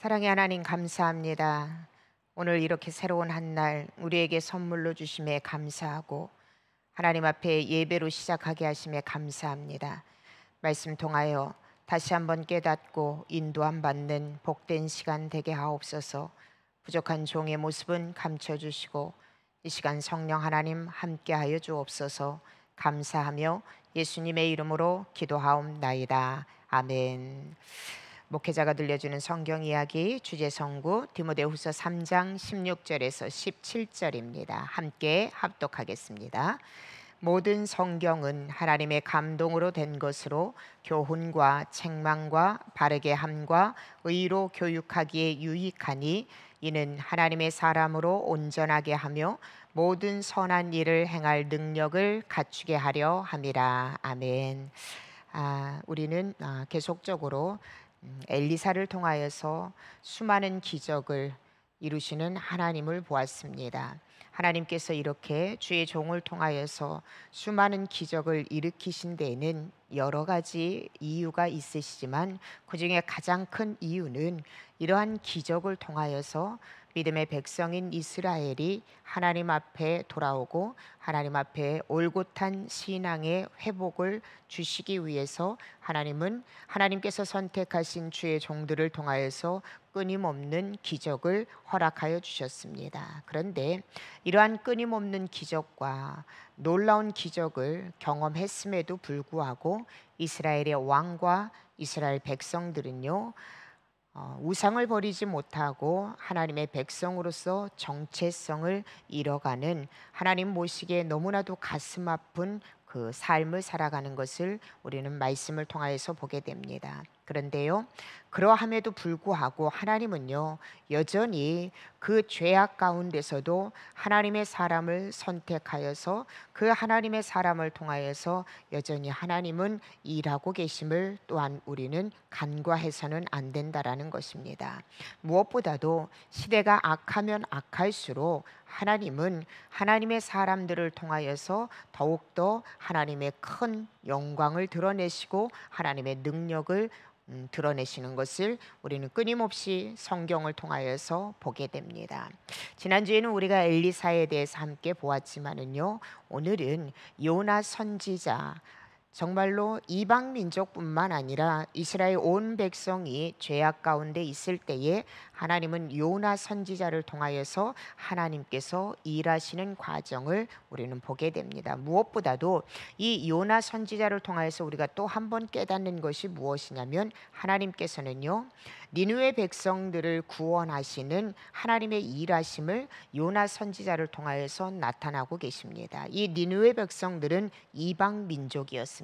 사랑의 하나님 감사합니다. 오늘 이렇게 새로운 한 날 우리에게 선물로 주심에 감사하고 하나님 앞에 예배로 시작하게 하심에 감사합니다. 말씀 통하여 다시 한번 깨닫고 인도함 받는 복된 시간 되게 하옵소서. 부족한 종의 모습은 감춰주시고 이 시간 성령 하나님 함께하여 주옵소서. 감사하며 예수님의 이름으로 기도하옵나이다. 아멘. 목회자가 들려주는 성경 이야기 주제 성구 디모데후서 3장 16절에서 17절입니다. 함께 합독하겠습니다. 모든 성경은 하나님의 감동으로 된 것으로 교훈과 책망과 바르게 함과 의로 교육하기에 유익하니 이는 하나님의 사람으로 온전하게 하며 모든 선한 일을 행할 능력을 갖추게 하려 함이라. 아멘. 우리는 계속적으로 엘리사를 통하여서 수많은 기적을 이루시는 하나님을 보았습니다. 하나님께서 이렇게 주의 종을 통하여서 수많은 기적을 일으키신 데에는 여러 가지 이유가 있으시지만 그중에 가장 큰 이유는 이러한 기적을 통하여서 믿음의 백성인 이스라엘이 하나님 앞에 돌아오고 하나님 앞에 올곧한 신앙의 회복을 주시기 위해서 하나님께서 선택하신 주의 종들을 통하여서 끊임없는 기적을 허락하여 주셨습니다. 그런데 이러한 끊임없는 기적과 놀라운 기적을 경험했음에도 불구하고 이스라엘의 왕과 이스라엘 백성들은요, 우상을 버리지 못하고 하나님의 백성으로서 정체성을 잃어가는, 하나님 보시기에 너무나도 가슴 아픈 그 삶을 살아가는 것을 우리는 말씀을 통하여서 보게 됩니다. 그런데요, 그러함에도 불구하고 하나님은요, 여전히 그 죄악 가운데서도 하나님의 사람을 선택하여서 그 하나님의 사람을 통하여서 여전히 하나님은 일하고 계심을 또한 우리는 간과해서는 안 된다라는 것입니다. 무엇보다도 시대가 악하면 악할수록 하나님은 하나님의 사람들을 통하여서 더욱더 하나님의 큰 영광을 드러내시고 하나님의 능력을 드러내시는 것을 우리는 끊임없이 성경을 통하여서 보게 됩니다. 지난주에는 우리가 엘리사에 대해서 함께 보았지만은요, 오늘은 요나 선지자, 정말로 이방 민족뿐만 아니라 이스라엘 온 백성이 죄악 가운데 있을 때에 하나님은 요나 선지자를 통하여서 하나님께서 일하시는 과정을 우리는 보게 됩니다. 무엇보다도 이 요나 선지자를 통하여서 우리가 또 한 번 깨닫는 것이 무엇이냐면, 하나님께서는요, 니느웨 백성들을 구원하시는 하나님의 일하심을 요나 선지자를 통하여서 나타나고 계십니다. 이 니느웨 백성들은 이방 민족이었습니다.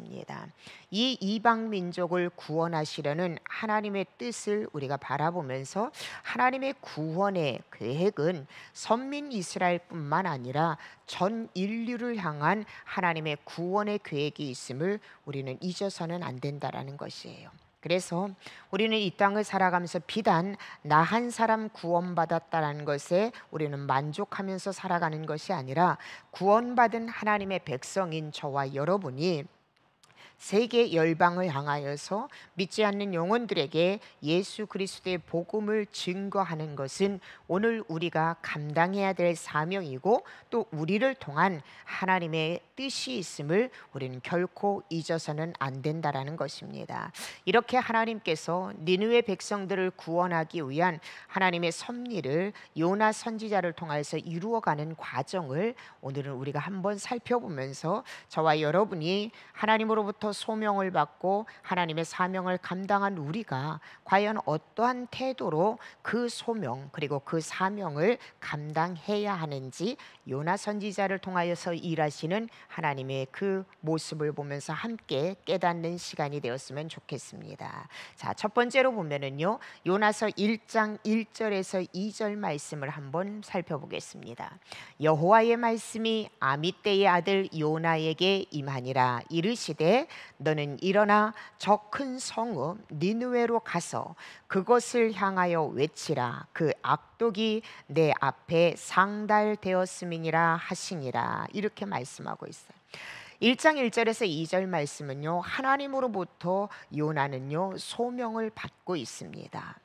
이 이방 민족을 구원하시려는 하나님의 뜻을 우리가 바라보면서 하나님의 구원의 계획은 선민 이스라엘뿐만 아니라 전 인류를 향한 하나님의 구원의 계획이 있음을 우리는 잊어서는 안 된다라는 것이에요. 그래서 우리는 이 땅을 살아가면서 비단 나 한 사람 구원받았다라는 것에 우리는 만족하면서 살아가는 것이 아니라 구원받은 하나님의 백성인 저와 여러분이 세계 열방을 향하여서 믿지 않는 영혼들에게 예수 그리스도의 복음을 증거하는 것은 오늘 우리가 감당해야 될 사명이고 또 우리를 통한 하나님의 뜻이 있음을 우리는 결코 잊어서는 안 된다라는 것입니다. 이렇게 하나님께서 니느웨 백성들을 구원하기 위한 하나님의 섭리를 요나 선지자를 통해서 이루어가는 과정을 오늘은 우리가 한번 살펴보면서 저와 여러분이 하나님으로부터 소명을 받고 하나님의 사명을 감당한 우리가 과연 어떠한 태도로 그 소명 그리고 그 사명을 감당해야 하는지 요나 선지자를 통하여서 일하시는 하나님의 그 모습을 보면서 함께 깨닫는 시간이 되었으면 좋겠습니다. 자, 첫 번째로 보면은요, 요나서 1장 1절에서 2절 말씀을 한번 살펴보겠습니다. 여호와의 말씀이 아미떼의 아들 요나에게 임하니라. 이르시되 너는 일어나 저 큰 성읍 니느웨로 가서 그것을 향하여 외치라. 그 악독이 내 앞에 상달되었음이니라 하시니라. 이렇게 말씀하고 있어요. 1장 1절에서 2절 말씀은요, 하나님으로부터 요나는요 소명을 받고 있습니다.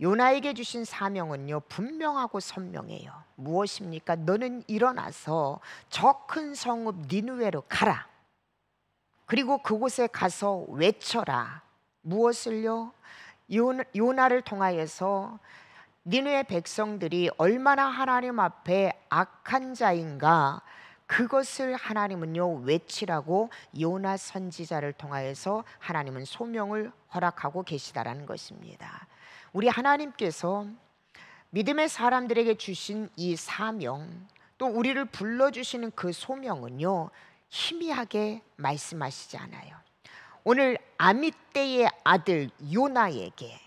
요나에게 주신 사명은요 분명하고 선명해요. 무엇입니까? 너는 일어나서 저 큰 성읍 니느웨로 가라. 그리고 그곳에 가서 외쳐라. 무엇을요? 요나를 통하여서 니느웨 백성들이 얼마나 하나님 앞에 악한 자인가, 그것을 하나님은요 외치라고 요나 선지자를 통하여서 하나님은 소명을 허락하고 계시다라는 것입니다. 우리 하나님께서 믿음의 사람들에게 주신 이 사명, 또 우리를 불러주시는 그 소명은요 희미하게 말씀하시지 않아요. 오늘 아미떼의 아들 요나에게,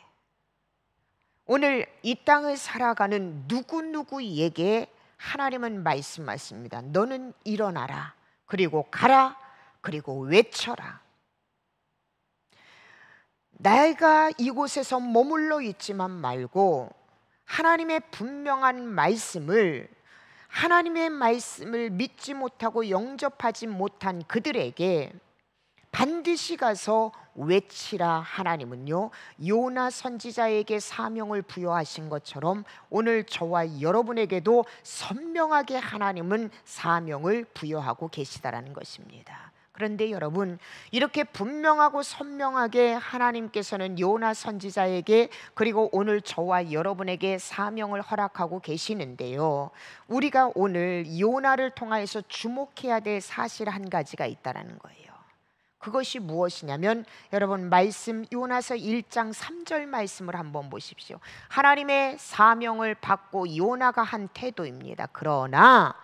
오늘 이 땅을 살아가는 누구누구에게 하나님은 말씀하십니다. 너는 일어나라. 그리고 가라. 그리고 외쳐라. 내가 이곳에서 머물러 있지만 말고 하나님의 분명한 말씀을, 하나님의 말씀을 믿지 못하고 영접하지 못한 그들에게 반드시 가서 외치라. 하나님은요 요나 선지자에게 사명을 부여하신 것처럼 오늘 저와 여러분에게도 선명하게 하나님은 사명을 부여하고 계시다라는 것입니다. 그런데 여러분, 이렇게 분명하고 선명하게 하나님께서는 요나 선지자에게, 그리고 오늘 저와 여러분에게 사명을 허락하고 계시는데요, 우리가 오늘 요나를 통하여서 주목해야 될 사실 한 가지가 있다는 거예요. 그것이 무엇이냐면, 여러분 말씀 요나서 1장 3절 말씀을 한번 보십시오. 하나님의 사명을 받고 요나가 한 태도입니다. 그러나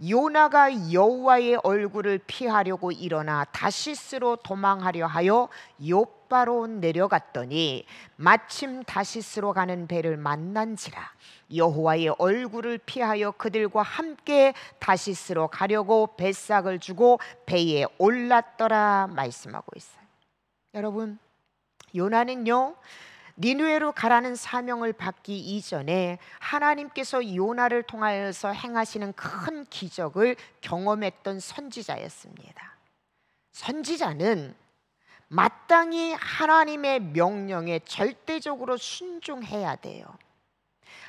요나가 여호와의 얼굴을 피하려고 일어나 다시스로 도망하려 하여 욥바로 내려갔더니 마침 다시스로 가는 배를 만난지라. 여호와의 얼굴을 피하여 그들과 함께 다시스로 가려고 뱃삭을 주고 배에 올랐더라 말씀하고 있어요. 여러분, 요나는요 니느웨로 가라는 사명을 받기 이전에 하나님께서 요나를 통하여서 행하시는 큰 기적을 경험했던 선지자였습니다. 선지자는 마땅히 하나님의 명령에 절대적으로 순종해야 돼요.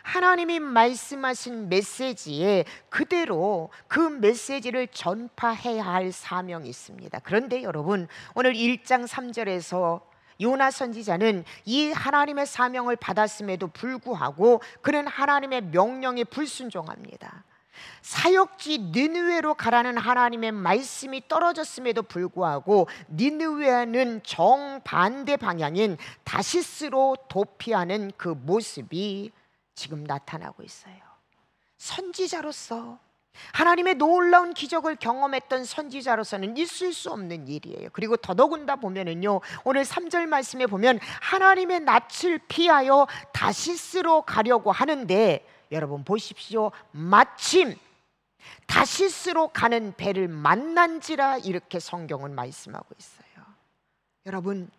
하나님이 말씀하신 메시지에 그대로 그 메시지를 전파해야 할 사명이 있습니다. 그런데 여러분, 오늘 1장 3절에서 요나 선지자는 이 하나님의 사명을 받았음에도 불구하고 그는 하나님의 명령에 불순종합니다. 사역지 니느웨로 가라는 하나님의 말씀이 떨어졌음에도 불구하고 니느웨는 정반대 방향인 다시스로 도피하는 그 모습이 지금 나타나고 있어요. 선지자로서, 하나님의 놀라운 기적을 경험했던 선지자로서는 있을 수 없는 일이에요. 그리고 더더군다 보면은요, 오늘 3절 말씀에 보면 하나님의 낯을 피하여 다시스로 가려고 하는데, 여러분 보십시오. 마침 다시스로 가는 배를 만난지라, 이렇게 성경은 말씀하고 있어요. 여러분,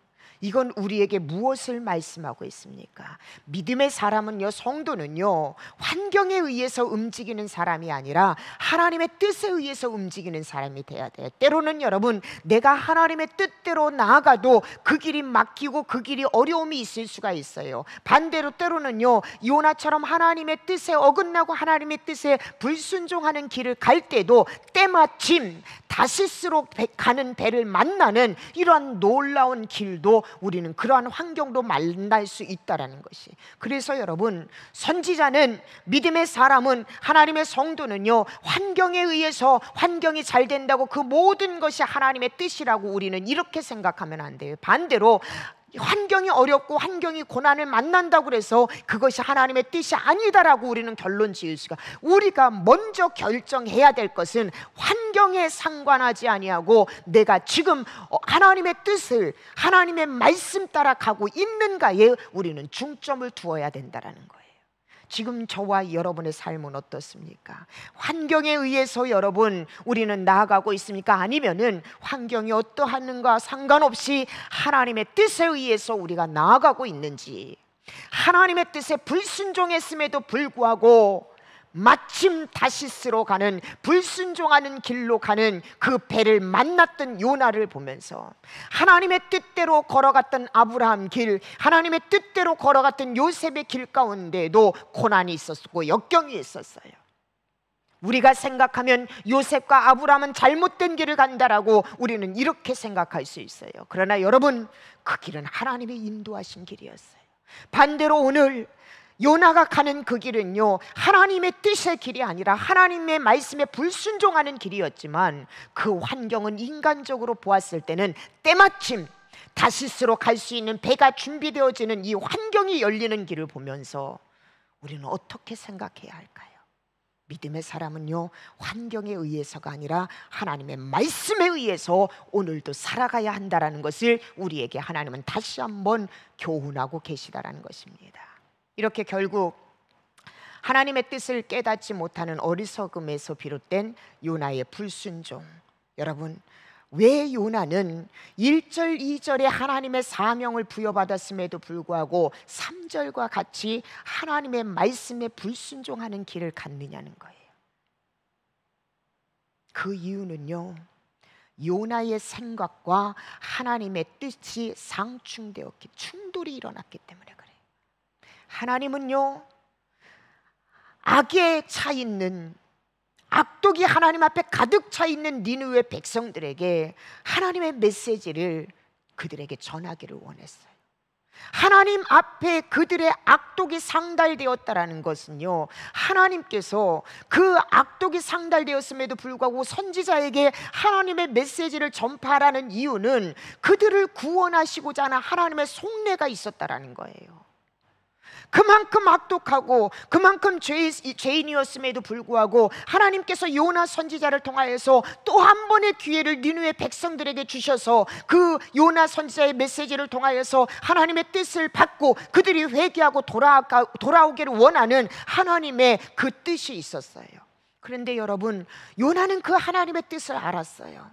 이건 우리에게 무엇을 말씀하고 있습니까? 믿음의 사람은요, 성도는요, 환경에 의해서 움직이는 사람이 아니라 하나님의 뜻에 의해서 움직이는 사람이 돼야 돼요. 때로는 여러분, 내가 하나님의 뜻대로 나아가도 그 길이 막히고 그 길이 어려움이 있을 수가 있어요. 반대로 때로는요, 요나처럼 하나님의 뜻에 어긋나고 하나님의 뜻에 불순종하는 길을 갈 때도 때마침 다시스로 가는 배를 만나는 이러한 놀라운 길도, 우리는 그러한 환경도 만날 수 있다라는 것이. 그래서 여러분, 선지자는, 믿음의 사람은, 하나님의 성도는요, 환경에 의해서 환경이 잘 된다고 그 모든 것이 하나님의 뜻이라고 우리는 이렇게 생각하면 안 돼요. 반대로 환경이 어렵고 환경이 고난을 만난다고 해서 그것이 하나님의 뜻이 아니다라고 우리는 결론 지을 수가. 우리가 먼저 결정해야 될 것은 환경에 상관하지 아니하고 내가 지금 하나님의 뜻을, 하나님의 말씀 따라 가고 있는가에 우리는 중점을 두어야 된다라는 거예요. 지금 저와 여러분의 삶은 어떻습니까? 환경에 의해서 여러분 우리는 나아가고 있습니까? 아니면은 환경이 어떠하는가 상관없이 하나님의 뜻에 의해서 우리가 나아가고 있는지, 하나님의 뜻에 불순종했음에도 불구하고 마침 다시스로 가는, 불순종하는 길로 가는 그 배를 만났던 요나를 보면서 하나님의 뜻대로 걸어갔던 아브라함 길, 하나님의 뜻대로 걸어갔던 요셉의 길 가운데에도 고난이 있었고 역경이 있었어요. 우리가 생각하면 요셉과 아브라함은 잘못된 길을 간다라고 우리는 이렇게 생각할 수 있어요. 그러나 여러분, 그 길은 하나님이 인도하신 길이었어요. 반대로 오늘 요나가 가는 그 길은요, 하나님의 뜻의 길이 아니라 하나님의 말씀에 불순종하는 길이었지만 그 환경은 인간적으로 보았을 때는 때마침 다시스로 갈 수 있는 배가 준비되어지는 이 환경이 열리는 길을 보면서 우리는 어떻게 생각해야 할까요? 믿음의 사람은요, 환경에 의해서가 아니라 하나님의 말씀에 의해서 오늘도 살아가야 한다라는 것을 우리에게 하나님은 다시 한번 교훈하고 계시다라는 것입니다. 이렇게 결국 하나님의 뜻을 깨닫지 못하는 어리석음에서 비롯된 요나의 불순종, 여러분, 왜 요나는 1절 2절에 하나님의 사명을 부여받았음에도 불구하고 3절과 같이 하나님의 말씀에 불순종하는 길을 갔느냐는 거예요. 그 이유는요, 요나의 생각과 하나님의 뜻이 상충되었기, 충돌이 일어났기 때문에 그래요. 하나님은요, 악에 차 있는, 악독이 하나님 앞에 가득 차 있는 니느웨 백성들에게 하나님의 메시지를 그들에게 전하기를 원했어요. 하나님 앞에 그들의 악독이 상달되었다라는 것은요, 하나님께서 그 악독이 상달되었음에도 불구하고 선지자에게 하나님의 메시지를 전파하라는 이유는 그들을 구원하시고자 하는 하나님의 속내가 있었다라는 거예요. 그만큼 악독하고 그만큼 죄인이었음에도 불구하고 하나님께서 요나 선지자를 통하여서 또 한 번의 기회를 니느웨 백성들에게 주셔서 그 요나 선지자의 메시지를 통하여서 하나님의 뜻을 받고 그들이 회개하고 돌아오기를 원하는 하나님의 그 뜻이 있었어요. 그런데 여러분, 요나는 그 하나님의 뜻을 알았어요.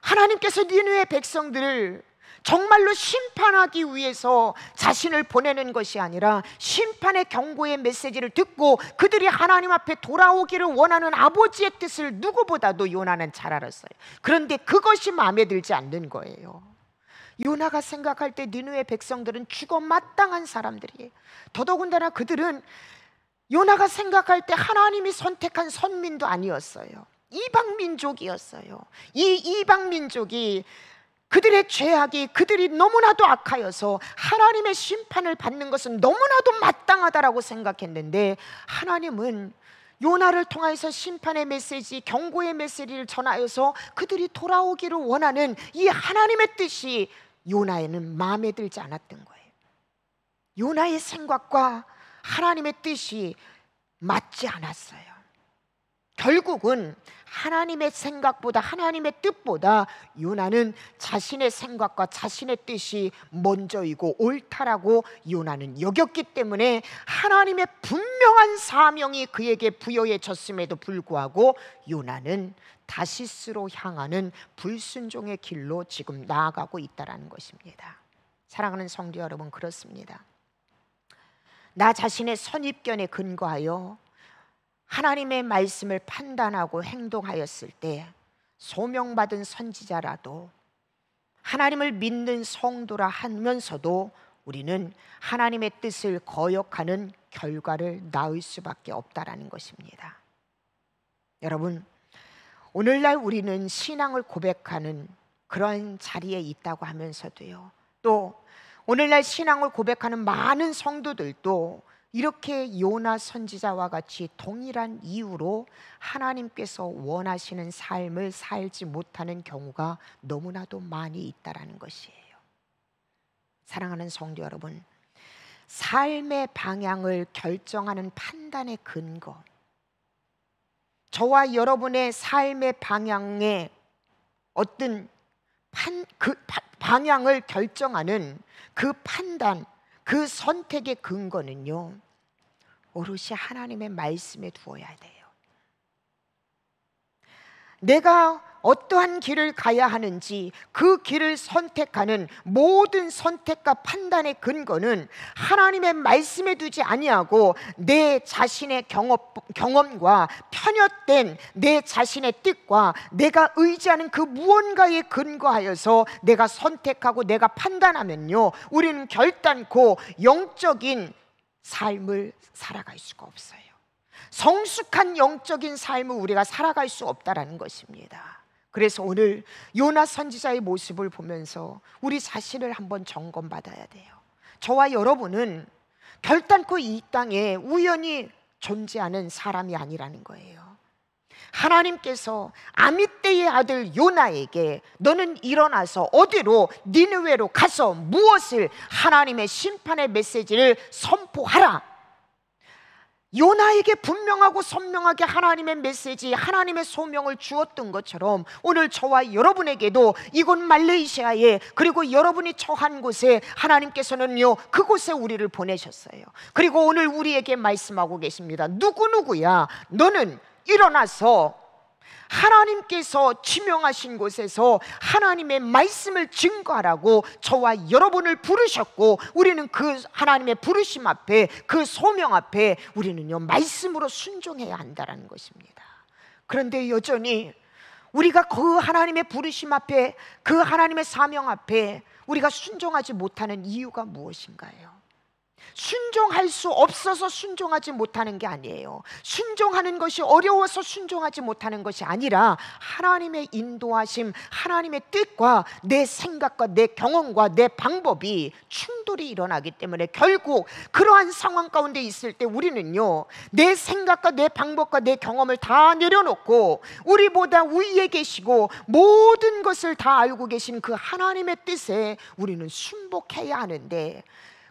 하나님께서 니느웨 백성들을 정말로 심판하기 위해서 자신을 보내는 것이 아니라 심판의 경고의 메시지를 듣고 그들이 하나님 앞에 돌아오기를 원하는 아버지의 뜻을 누구보다도 요나는 잘 알았어요. 그런데 그것이 마음에 들지 않는 거예요. 요나가 생각할 때 니느웨 백성들은 죽어 마땅한 사람들이에요. 더더군다나 그들은 요나가 생각할 때 하나님이 선택한 선민도 아니었어요. 이방민족이었어요. 이 이방민족이 그들의 죄악이, 그들이 너무나도 악하여서 하나님의 심판을 받는 것은 너무나도 마땅하다라고 생각했는데, 하나님은 요나를 통해서 심판의 메시지, 경고의 메시지를 전하여서 그들이 돌아오기를 원하는 이 하나님의 뜻이 요나에는 마음에 들지 않았던 거예요. 요나의 생각과 하나님의 뜻이 맞지 않았어요. 결국은 하나님의 생각보다, 하나님의 뜻보다 요나는 자신의 생각과 자신의 뜻이 먼저이고 옳다라고 요나는 여겼기 때문에 하나님의 분명한 사명이 그에게 부여해졌음에도 불구하고 요나는 다시스로 향하는 불순종의 길로 지금 나아가고 있다는 것입니다. 사랑하는 성도 여러분, 그렇습니다. 나 자신의 선입견에 근거하여 하나님의 말씀을 판단하고 행동하였을 때 소명받은 선지자라도, 하나님을 믿는 성도라 하면서도 우리는 하나님의 뜻을 거역하는 결과를 낳을 수밖에 없다라는 것입니다. 여러분, 오늘날 우리는 신앙을 고백하는 그런 자리에 있다고 하면서도요, 또 오늘날 신앙을 고백하는 많은 성도들도 이렇게 요나 선지자와 같이 동일한 이유로 하나님께서 원하시는 삶을 살지 못하는 경우가 너무나도 많이 있다라는 것이에요. 사랑하는 성도 여러분, 삶의 방향을 결정하는 판단의 근거, 저와 여러분의 삶의 방향에 어떤 방향을 결정하는 그 판단, 그 선택의 근거는요, 오롯이 하나님의 말씀에 두어야 돼요. 내가 어떠한 길을 가야 하는지 그 길을 선택하는 모든 선택과 판단의 근거는 하나님의 말씀에 두지 아니하고 내 자신의 경험과 편협된 내 자신의 뜻과 내가 의지하는 그 무언가에 근거하여서 내가 선택하고 내가 판단하면요, 우리는 결단코 영적인 삶을 살아갈 수가 없어요. 성숙한 영적인 삶을 우리가 살아갈 수 없다라는 것입니다. 그래서 오늘 요나 선지자의 모습을 보면서 우리 자신을 한번 점검받아야 돼요. 저와 여러분은 결단코 이 땅에 우연히 존재하는 사람이 아니라는 거예요. 하나님께서 아미떼의 아들 요나에게 너는 일어나서 어디로 니느웨로 가서 무엇을 하나님의 심판의 메시지를 선포하라. 요나에게 분명하고 선명하게 하나님의 메시지, 하나님의 소명을 주었던 것처럼 오늘 저와 여러분에게도 이곳 말레이시아에, 그리고 여러분이 처한 곳에 하나님께서는요 그곳에 우리를 보내셨어요. 그리고 오늘 우리에게 말씀하고 계십니다. 누구누구야 너는 일어나서 하나님께서 지명하신 곳에서 하나님의 말씀을 증거하라고 저와 여러분을 부르셨고, 우리는 그 하나님의 부르심 앞에, 그 소명 앞에 우리는요 말씀으로 순종해야 한다는 것입니다. 그런데 여전히 우리가 그 하나님의 부르심 앞에, 그 하나님의 사명 앞에 우리가 순종하지 못하는 이유가 무엇인가요? 순종할 수 없어서 순종하지 못하는 게 아니에요. 순종하는 것이 어려워서 순종하지 못하는 것이 아니라 하나님의 인도하심, 하나님의 뜻과 내 생각과 내 경험과 내 방법이 충돌이 일어나기 때문에 결국 그러한 상황 가운데 있을 때 우리는요 내 생각과 내 방법과 내 경험을 다 내려놓고 우리보다 위에 계시고 모든 것을 다 알고 계신 그 하나님의 뜻에 우리는 순복해야 하는데,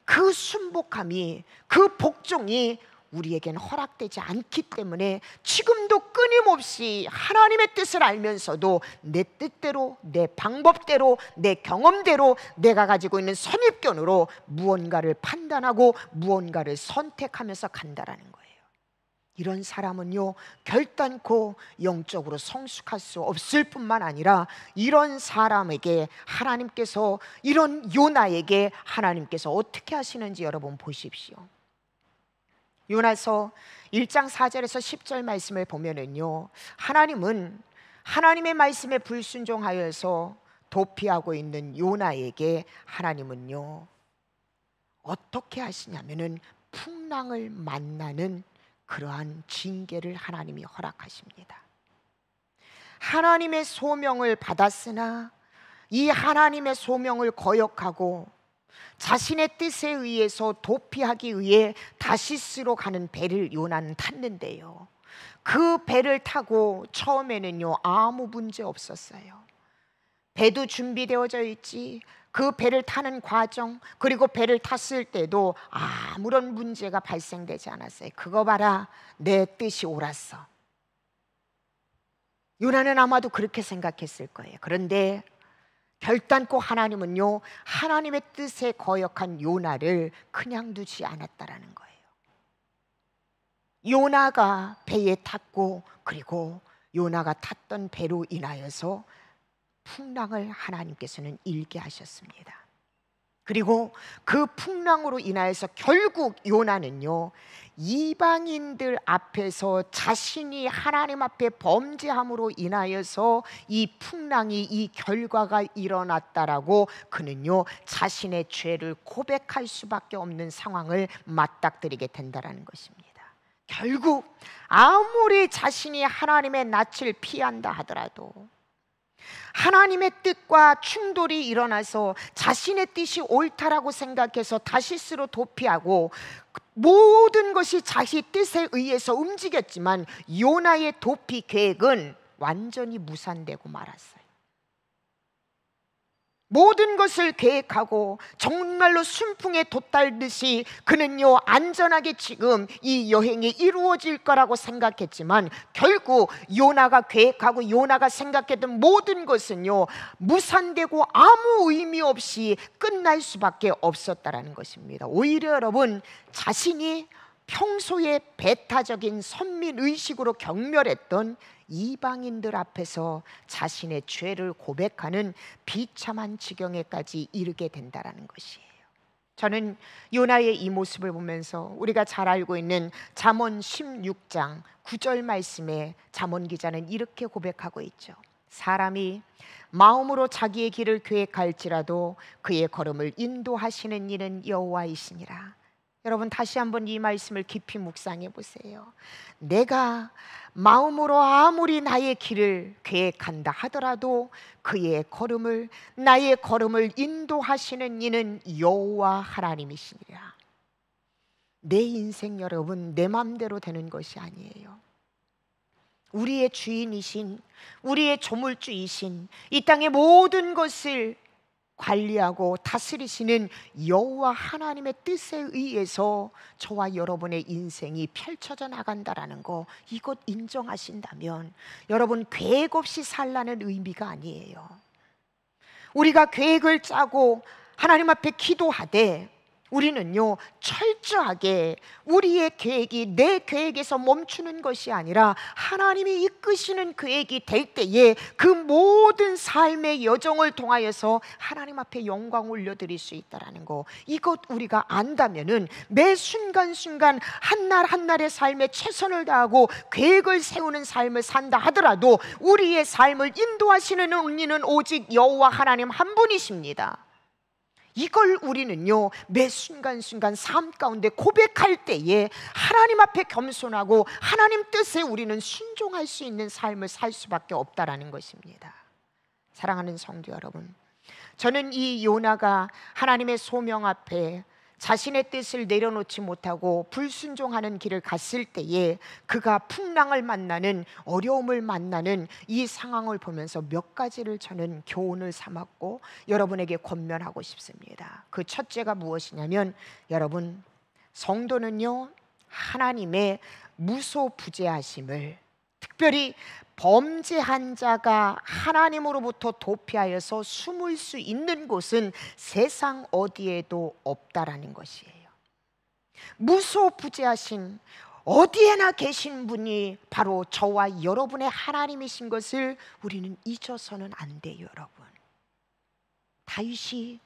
그 순복함이, 그 복종이 우리에겐 허락되지 않기 때문에 지금도 끊임없이 하나님의 뜻을 알면서도 내 뜻대로, 내 방법대로, 내 경험대로, 내가 가지고 있는 선입견으로 무언가를 판단하고 무언가를 선택하면서 간다라는 거예요. 이런 사람은요 결단코 영적으로 성숙할 수 없을 뿐만 아니라, 이런 사람에게 하나님께서, 이런 요나에게 하나님께서 어떻게 하시는지 여러분 보십시오. 요나서 1장 4절에서 10절 말씀을 보면은요, 하나님은 하나님의 말씀에 불순종하여서 도피하고 있는 요나에게 하나님은요 어떻게 하시냐면은 풍랑을 만나는 그러한 징계를 하나님이 허락하십니다. 하나님의 소명을 받았으나 이 하나님의 소명을 거역하고 자신의 뜻에 의해서 도피하기 위해 다시스로 가는 배를 요나는 탔는데요, 그 배를 타고 처음에는요 아무 문제 없었어요. 배도 준비되어져 있지, 그 배를 타는 과정, 그리고 배를 탔을 때도 아무런 문제가 발생되지 않았어요. 그거 봐라, 내 뜻이 옳았어. 요나는 아마도 그렇게 생각했을 거예요. 그런데 결단코 하나님은요 하나님의 뜻에 거역한 요나를 그냥 두지 않았다라는 거예요. 요나가 배에 탔고, 그리고 요나가 탔던 배로 인하여서 풍랑을 하나님께서는 일게 하셨습니다. 그리고 그 풍랑으로 인하여서 결국 요나는요 이방인들 앞에서 자신이 하나님 앞에 범죄함으로 인하여서 이 풍랑이, 이 결과가 일어났다라고 그는요 자신의 죄를 고백할 수밖에 없는 상황을 맞닥뜨리게 된다라는 것입니다. 결국 아무리 자신이 하나님의 낯을 피한다 하더라도, 하나님의 뜻과 충돌이 일어나서 자신의 뜻이 옳다라고 생각해서 다시스로 도피하고 모든 것이 자기 뜻에 의해서 움직였지만 요나의 도피 계획은 완전히 무산되고 말았어요. 모든 것을 계획하고 정말로 순풍에 돛달듯이 그는요 안전하게 지금 이 여행이 이루어질 거라고 생각했지만, 결국 요나가 계획하고 요나가 생각했던 모든 것은요 무산되고 아무 의미 없이 끝날 수밖에 없었다라는 것입니다. 오히려 여러분, 자신이 평소에 배타적인 선민의식으로 경멸했던 이방인들 앞에서 자신의 죄를 고백하는 비참한 지경에까지 이르게 된다는 것이에요. 저는 요나의 이 모습을 보면서 우리가 잘 알고 있는 잠언 16장 9절 말씀에 잠언 기자는 이렇게 고백하고 있죠. 사람이 마음으로 자기의 길을 계획할지라도 그의 걸음을 인도하시는 이는 여호와이시니라. 여러분, 다시 한번 이 말씀을 깊이 묵상해 보세요. 내가 마음으로 아무리 나의 길을 계획한다 하더라도 나의 걸음을 인도하시는 이는 여호와 하나님이시니라. 내 인생, 여러분, 내 마음대로 되는 것이 아니에요. 우리의 주인이신, 우리의 조물주이신, 이 땅의 모든 것을 관리하고 다스리시는 여호와 하나님의 뜻에 의해서 저와 여러분의 인생이 펼쳐져 나간다라는 거, 이것 인정하신다면 여러분, 계획 없이 살라는 의미가 아니에요. 우리가 계획을 짜고 하나님 앞에 기도하되 우리는요, 철저하게 우리의 계획이 내 계획에서 멈추는 것이 아니라 하나님이 이끄시는 계획이 될 때에 그 모든 삶의 여정을 통하여서 하나님 앞에 영광 올려드릴 수 있다는 거, 이것 우리가 안다면은 매 순간순간 한날 한날의 삶에 최선을 다하고 계획을 세우는 삶을 산다 하더라도 우리의 삶을 인도하시는 은리는 오직 여호와 하나님 한 분이십니다. 이걸 우리는요, 매 순간순간 삶 가운데 고백할 때에 하나님 앞에 겸손하고 하나님 뜻에 우리는 순종할 수 있는 삶을 살 수밖에 없다라는 것입니다. 사랑하는 성도 여러분, 저는 이 요나가 하나님의 소명 앞에 자신의 뜻을 내려놓지 못하고 불순종하는 길을 갔을 때에 그가 풍랑을 만나는, 어려움을 만나는 이 상황을 보면서 몇 가지를 저는 교훈을 삼았고 여러분에게 권면하고 싶습니다. 그 첫째가 무엇이냐면, 여러분, 성도는요, 하나님의 무소부재하심을, 특별히 범죄한 자가 하나님으로부터 도피하여서 숨을 수 있는 곳은 세상 어디에도 없다라는 것이에요. 무소부재하신, 어디에나 계신 분이 바로 저와 여러분의 하나님이신 것을 우리는 잊어서는 안 돼요. 여러분, 다윗이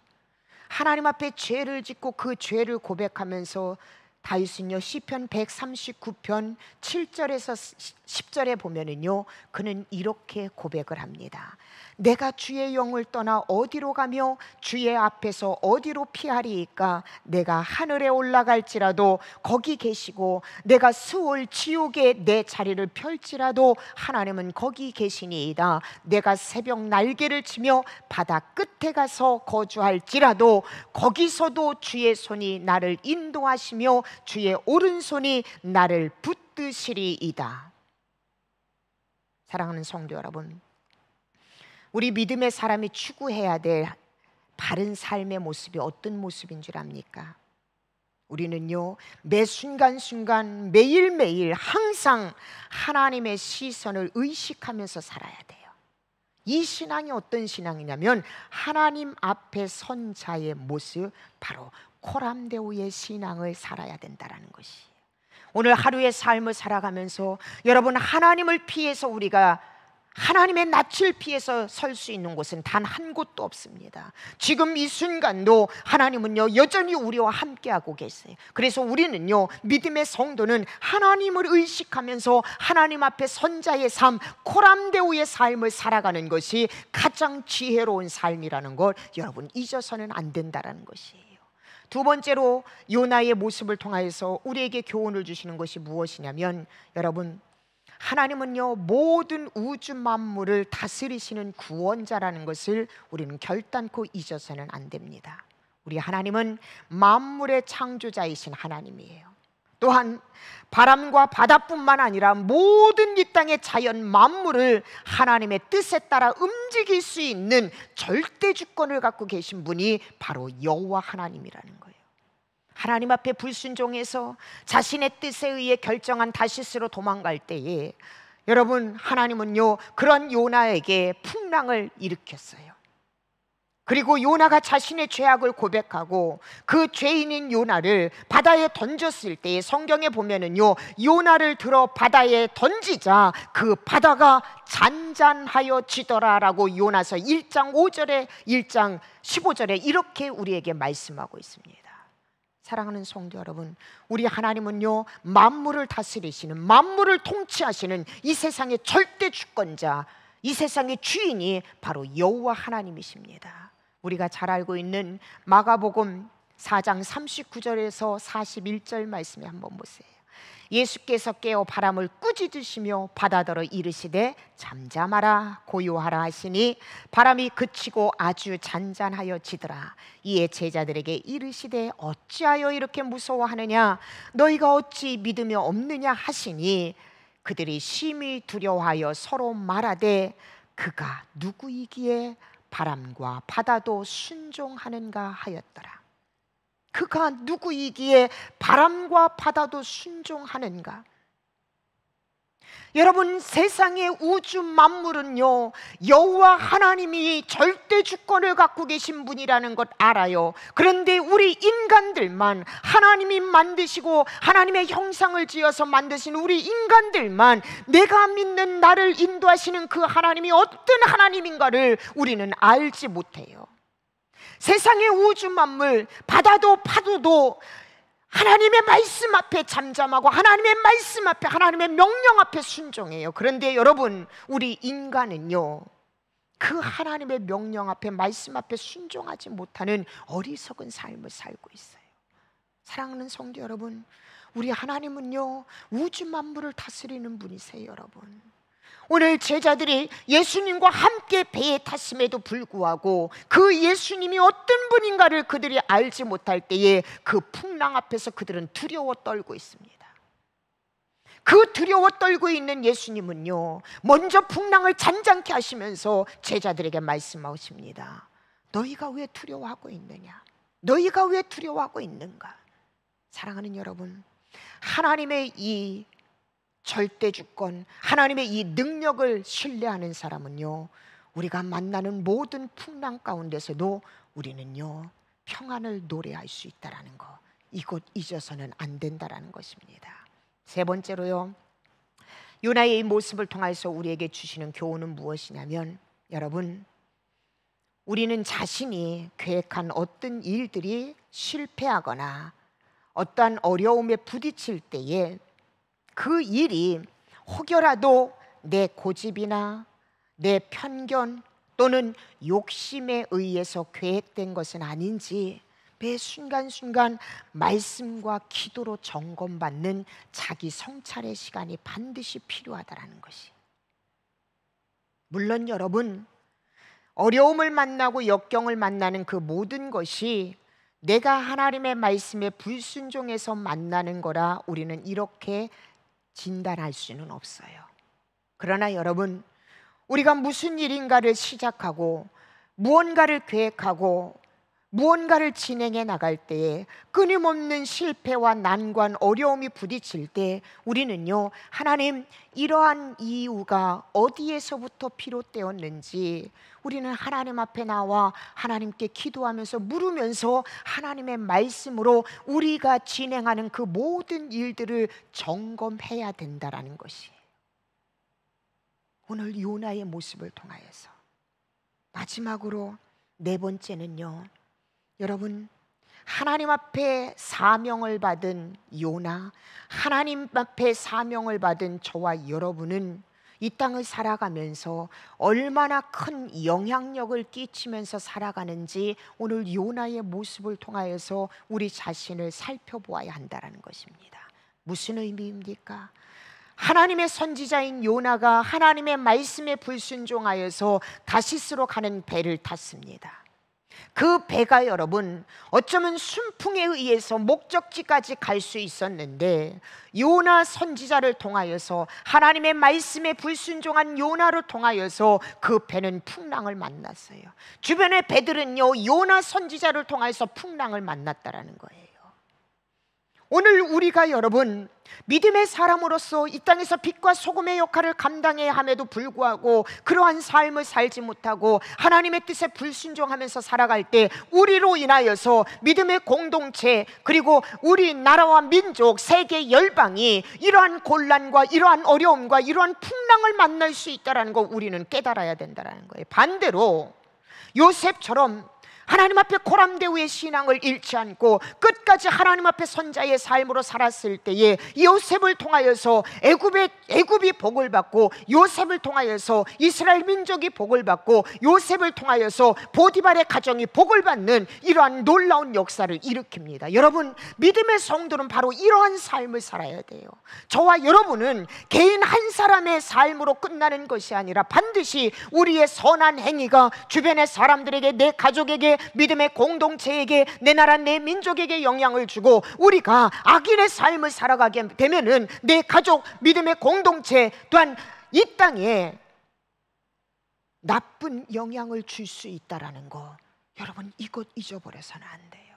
하나님 앞에 죄를 짓고 그 죄를 고백하면서, 다윗은요, 시편 139편 7절에서 10절에 보면은요, 그는 이렇게 고백을 합니다. 내가 주의 영을 떠나 어디로 가며 주의 앞에서 어디로 피하리이까? 내가 하늘에 올라갈지라도 거기 계시고 내가 스올 지옥에 내 자리를 펼지라도 하나님은 거기 계시니이다. 내가 새벽 날개를 치며 바다 끝에 가서 거주할지라도 거기서도 주의 손이 나를 인도하시며 주의 오른손이 나를 붙드시리이다. 사랑하는 성도 여러분, 우리 믿음의 사람이 추구해야 될 바른 삶의 모습이 어떤 모습인 줄 압니까? 우리는요, 매 순간순간 매일매일 항상 하나님의 시선을 의식하면서 살아야 돼요. 이 신앙이 어떤 신앙이냐면 하나님 앞에 선 자의 모습, 바로 코람데오의 신앙을 살아야 된다는 것이에요. 오늘 하루의 삶을 살아가면서 여러분, 하나님을 피해서 우리가 하나님의 낯을 피해서 설 수 있는 곳은 단 한 곳도 없습니다. 지금 이 순간도 하나님은요, 여전히 우리와 함께하고 계세요. 그래서 우리는요, 믿음의 성도는 하나님을 의식하면서 하나님 앞에 선자의 삶, 코람데오의 삶을 살아가는 것이 가장 지혜로운 삶이라는 걸 여러분 잊어서는 안 된다는 것이에요. 두 번째로 요나의 모습을 통하여서 우리에게 교훈을 주시는 것이 무엇이냐면, 여러분, 하나님은요, 모든 우주 만물을 다스리시는 구원자라는 것을 우리는 결단코 잊어서는 안 됩니다. 우리 하나님은 만물의 창조자이신 하나님이에요. 또한 바람과 바다뿐만 아니라 모든 이 땅의 자연 만물을 하나님의 뜻에 따라 움직일 수 있는 절대 주권을 갖고 계신 분이 바로 여호와 하나님이라는 거예요. 하나님 앞에 불순종해서 자신의 뜻에 의해 결정한 다시스로 도망갈 때에 여러분, 하나님은요, 그런 요나에게 풍랑을 일으켰어요. 그리고 요나가 자신의 죄악을 고백하고 그 죄인인 요나를 바다에 던졌을 때 성경에 보면은요, 요나를 들어 바다에 던지자 그 바다가 잔잔하여지더라라고 요나서 1장 5절에 1장 15절에 이렇게 우리에게 말씀하고 있습니다. 사랑하는 성도 여러분, 우리 하나님은요, 만물을 다스리시는, 만물을 통치하시는 이 세상의 절대 주권자, 이 세상의 주인이 바로 여호와 하나님이십니다. 우리가 잘 알고 있는 마가복음 4장 39절에서 41절 말씀에 한번 보세요. 예수께서 깨어 바람을 꾸짖으시며 바다더러 이르시되 잠잠하라 고요하라 하시니 바람이 그치고 아주 잔잔하여지더라. 이에 제자들에게 이르시되 어찌하여 이렇게 무서워하느냐, 너희가 어찌 믿음이 없느냐 하시니 그들이 심히 두려워하여 서로 말하되 그가 누구이기에 바람과 바다도 순종하는가 하였더라. 그가 누구이기에 바람과 바다도 순종하는가? 여러분, 세상의 우주 만물은요, 여호와 하나님이 절대 주권을 갖고 계신 분이라는 것 알아요. 그런데 우리 인간들만, 하나님이 만드시고 하나님의 형상을 지어서 만드신 우리 인간들만 내가 믿는 나를 인도하시는 그 하나님이 어떤 하나님인가를 우리는 알지 못해요. 세상의 우주 만물, 바다도 파도도 하나님의 말씀 앞에 잠잠하고 하나님의 말씀 앞에, 하나님의 명령 앞에 순종해요. 그런데 여러분, 우리 인간은요, 그 하나님의 명령 앞에, 말씀 앞에 순종하지 못하는 어리석은 삶을 살고 있어요. 사랑하는 성도 여러분, 우리 하나님은요, 우주 만물을 다스리는 분이세요. 여러분, 오늘 제자들이 예수님과 함께 배에 탔음에도 불구하고 그 예수님이 어떤 분인가를 그들이 알지 못할 때에 그 풍랑 앞에서 그들은 두려워 떨고 있습니다. 그 두려워 떨고 있는 예수님은요, 먼저 풍랑을 잔잔케 하시면서 제자들에게 말씀하십니다. 너희가 왜 두려워하고 있느냐? 너희가 왜 두려워하고 있는가? 사랑하는 여러분, 하나님의 이 절대 주권, 하나님의 이 능력을 신뢰하는 사람은요, 우리가 만나는 모든 풍랑 가운데서도 우리는요, 평안을 노래할 수 있다라는 거, 이곳 잊어서는 안 된다라는 것입니다. 세 번째로요, 요나의 이 모습을 통해서 우리에게 주시는 교훈은 무엇이냐면, 여러분, 우리는 자신이 계획한 어떤 일들이 실패하거나 어떠한 어려움에 부딪힐 때에 그 일이 혹여라도 내 고집이나 내 편견 또는 욕심에 의해서 계획된 것은 아닌지 매 순간순간 말씀과 기도로 점검받는 자기 성찰의 시간이 반드시 필요하다는 것이. 물론 여러분, 어려움을 만나고 역경을 만나는 그 모든 것이 내가 하나님의 말씀에 불순종해서 만나는 거라 우리는 이렇게 진단할 수는 없어요. 그러나 여러분, 우리가 무슨 일인가를 시작하고 무언가를 계획하고 무언가를 진행해 나갈 때에 끊임없는 실패와 난관, 어려움이 부딪힐 때 우리는요, 하나님, 이러한 이유가 어디에서부터 비롯되었는지 우리는 하나님 앞에 나와 하나님께 기도하면서 물으면서 하나님의 말씀으로 우리가 진행하는 그 모든 일들을 점검해야 된다라는 것이에요. 오늘 요나의 모습을 통하여서 마지막으로 네 번째는요, 여러분, 하나님 앞에 사명을 받은 요나, 하나님 앞에 사명을 받은 저와 여러분은 이 땅을 살아가면서 얼마나 큰 영향력을 끼치면서 살아가는지 오늘 요나의 모습을 통하여서 우리 자신을 살펴보아야 한다는 것입니다. 무슨 의미입니까? 하나님의 선지자인 요나가 하나님의 말씀에 불순종하여서 다시스로 가는 배를 탔습니다. 그 배가 여러분, 어쩌면 순풍에 의해서 목적지까지 갈 수 있었는데 요나 선지자를 통하여서, 하나님의 말씀에 불순종한 요나를 통하여서 그 배는 풍랑을 만났어요. 주변의 배들은요, 요나 선지자를 통해서 풍랑을 만났다라는 거예요. 오늘 우리가 여러분 믿음의 사람으로서 이 땅에서 빛과 소금의 역할을 감당해야 함에도 불구하고 그러한 삶을 살지 못하고 하나님의 뜻에 불순종하면서 살아갈 때 우리로 인하여서 믿음의 공동체, 그리고 우리 나라와 민족, 세계 열방이 이러한 곤란과 이러한 어려움과 이러한 풍랑을 만날 수 있다는 거 우리는 깨달아야 된다는 거예요. 반대로 요셉처럼 하나님 앞에 고람대우의 신앙을 잃지 않고 끝까지 하나님 앞에 선자의 삶으로 살았을 때에 요셉을 통하여서 애굽이 복을 받고, 요셉을 통하여서 이스라엘 민족이 복을 받고, 요셉을 통하여서 보디발의 가정이 복을 받는 이러한 놀라운 역사를 일으킵니다. 여러분, 믿음의 성도는 바로 이러한 삶을 살아야 돼요. 저와 여러분은 개인 한 사람의 삶으로 끝나는 것이 아니라 반드시 우리의 선한 행위가 주변의 사람들에게, 내 가족에게, 믿음의 공동체에게, 내 나라 내 민족에게 영향을 주고, 우리가 악인의 삶을 살아가게 되면은 내 가족, 믿음의 공동체 또한 이 땅에 나쁜 영향을 줄 수 있다라는 거, 여러분 이것 잊어버려서는 안 돼요.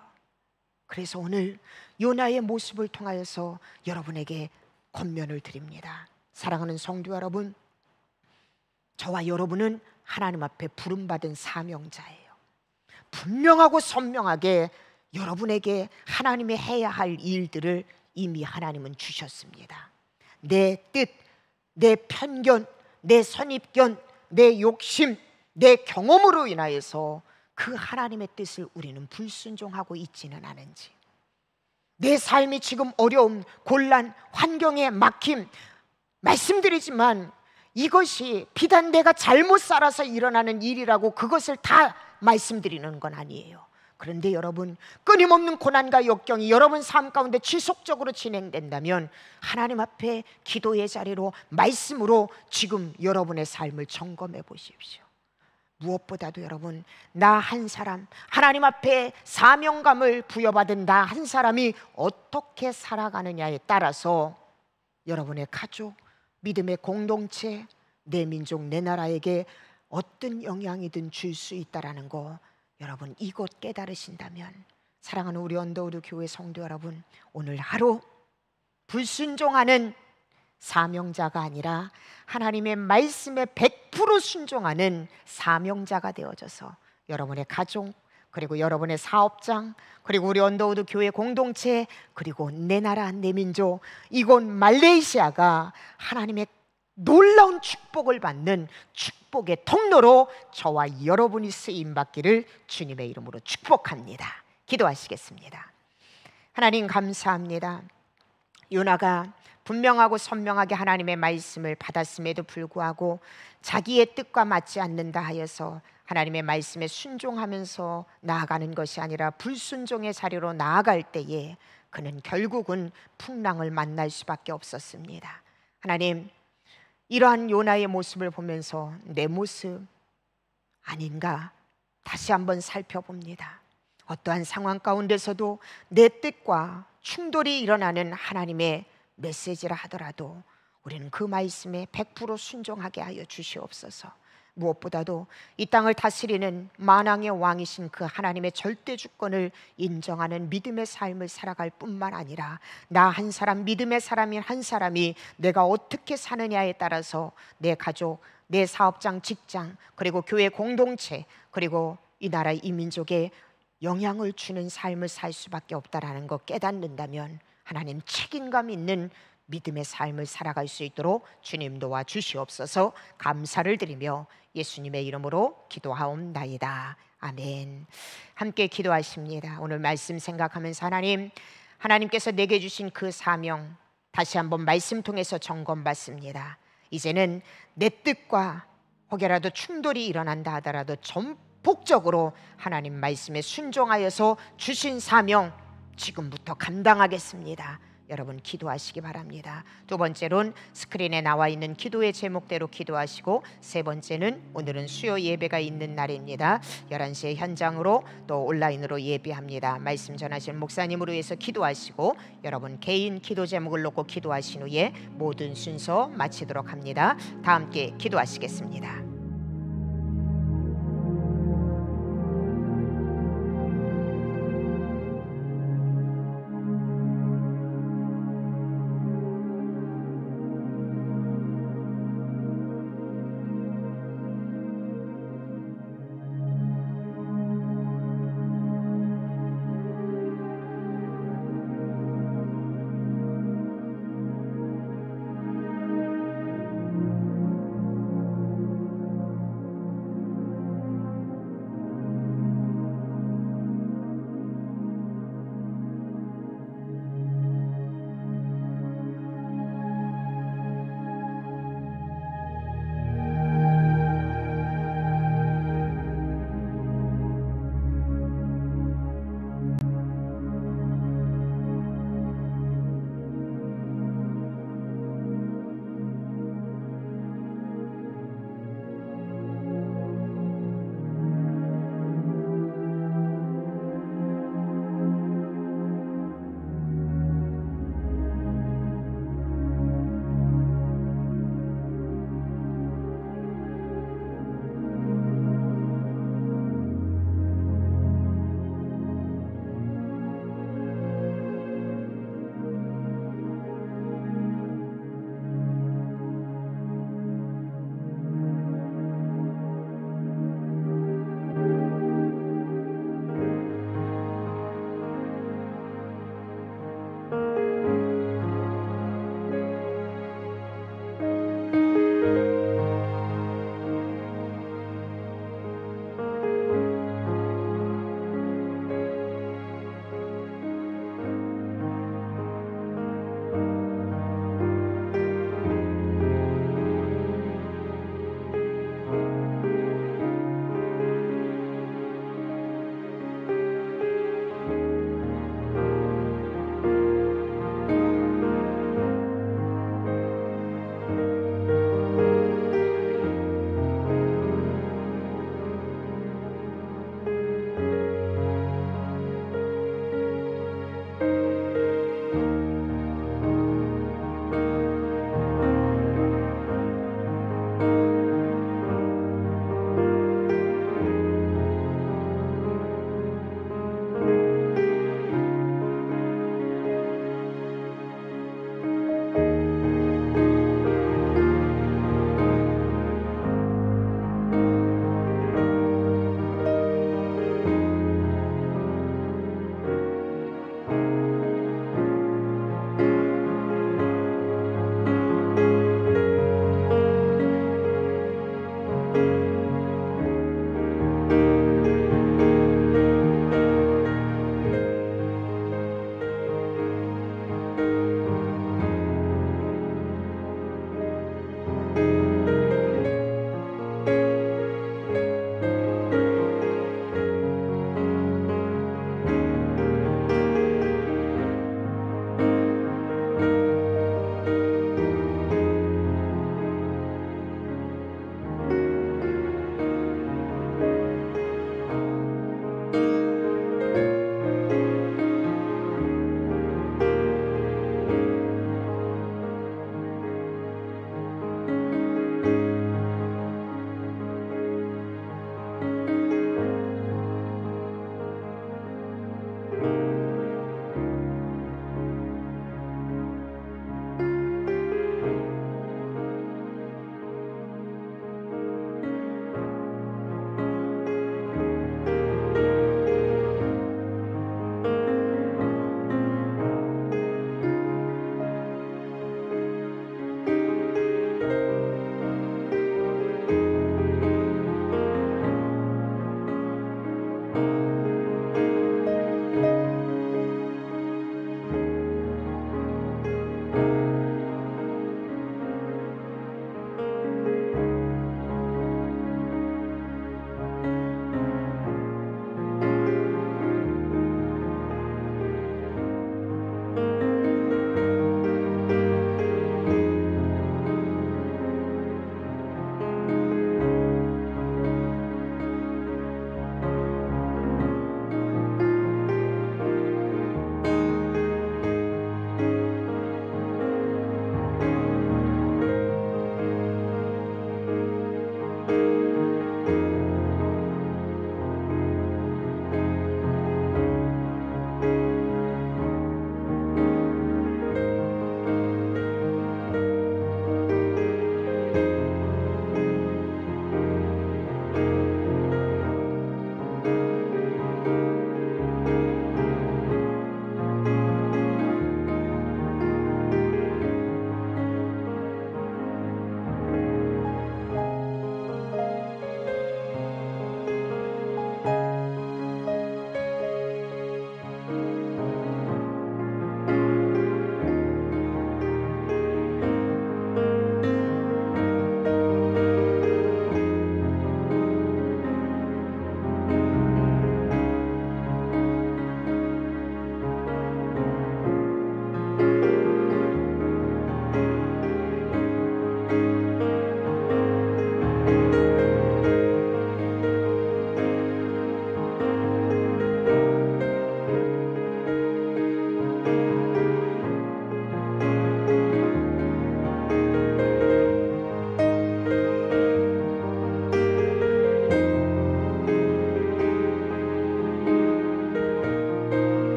그래서 오늘 요나의 모습을 통하여서 여러분에게 권면을 드립니다. 사랑하는 성도 여러분, 저와 여러분은 하나님 앞에 부름받은 사명자예요. 분명하고 선명하게 여러분에게 하나님이 해야 할 일들을 이미 하나님은 주셨습니다. 내 뜻, 내 편견, 내 선입견, 내 욕심, 내 경험으로 인하여서 그 하나님의 뜻을 우리는 불순종하고 있지는 않은지, 내 삶이 지금 어려움, 곤란, 환경에 막힘, 말씀드리지만 이것이 비단 내가 잘못 살아서 일어나는 일이라고 그것을 다 말씀드리는 건 아니에요. 그런데 여러분, 끊임없는 고난과 역경이 여러분 삶 가운데 지속적으로 진행된다면 하나님 앞에 기도의 자리로, 말씀으로 지금 여러분의 삶을 점검해 보십시오. 무엇보다도 여러분, 나 한 사람, 하나님 앞에 사명감을 부여받은 나 한 사람이 어떻게 살아가느냐에 따라서 여러분의 가족, 믿음의 공동체, 내 민족, 내 나라에게 어떤 영향이든 줄 수 있다라는 거, 여러분 이것 깨달으신다면, 사랑하는 우리 언더우드 교회 성도 여러분, 오늘 하루 불순종하는 사명자가 아니라 하나님의 말씀에 100% 순종하는 사명자가 되어져서 여러분의 가족, 그리고 여러분의 사업장, 그리고 우리 언더우드 교회 공동체, 그리고 내 나라 내 민족, 이곳 말레이시아가 하나님의 놀라운 축복을 받는 축복의 통로로 저와 여러분이 쓰임받기를 주님의 이름으로 축복합니다. 기도하시겠습니다. 하나님 감사합니다. 요나가 분명하고 선명하게 하나님의 말씀을 받았음에도 불구하고 자기의 뜻과 맞지 않는다 하여서 하나님의 말씀에 순종하면서 나아가는 것이 아니라 불순종의 자리로 나아갈 때에 그는 결국은 풍랑을 만날 수밖에 없었습니다. 하나님, 이러한 요나의 모습을 보면서 내 모습 아닌가 다시 한번 살펴봅니다. 어떠한 상황 가운데서도 내 뜻과 충돌이 일어나는 하나님의 메시지라 하더라도 우리는 그 말씀에 100% 순종하게 하여 주시옵소서. 무엇보다도 이 땅을 다스리는 만왕의 왕이신 그 하나님의 절대 주권을 인정하는 믿음의 삶을 살아갈 뿐만 아니라 나 한 사람, 믿음의 사람인 한 사람이 내가 어떻게 사느냐에 따라서 내 가족, 내 사업장, 직장, 그리고 교회 공동체, 그리고 이 나라 이 민족에 영향을 주는 삶을 살 수밖에 없다라는 거 깨닫는다면 하나님, 책임감 있는 믿음의 삶을 살아갈 수 있도록 주님 도와주시옵소서. 감사를 드리며 예수님의 이름으로 기도하옵나이다. 아멘. 함께 기도하십니다. 오늘 말씀 생각하면서 하나님께서 내게 주신 그 사명 다시 한번 말씀 통해서 점검받습니다. 이제는 내 뜻과 혹여라도 충돌이 일어난다 하더라도 전폭적으로 하나님 말씀에 순종하여서 주신 사명 지금부터 감당하겠습니다. 여러분 기도하시기 바랍니다. 두 번째로는 스크린에 나와 있는 기도의 제목대로 기도하시고, 세 번째는 오늘은 수요 예배가 있는 날입니다. 11시에 현장으로 또 온라인으로 예배합니다. 말씀 전하신 목사님으로 해서 기도하시고 여러분 개인 기도 제목을 놓고 기도하신 후에 모든 순서 마치도록 합니다. 다 함께 기도하시겠습니다.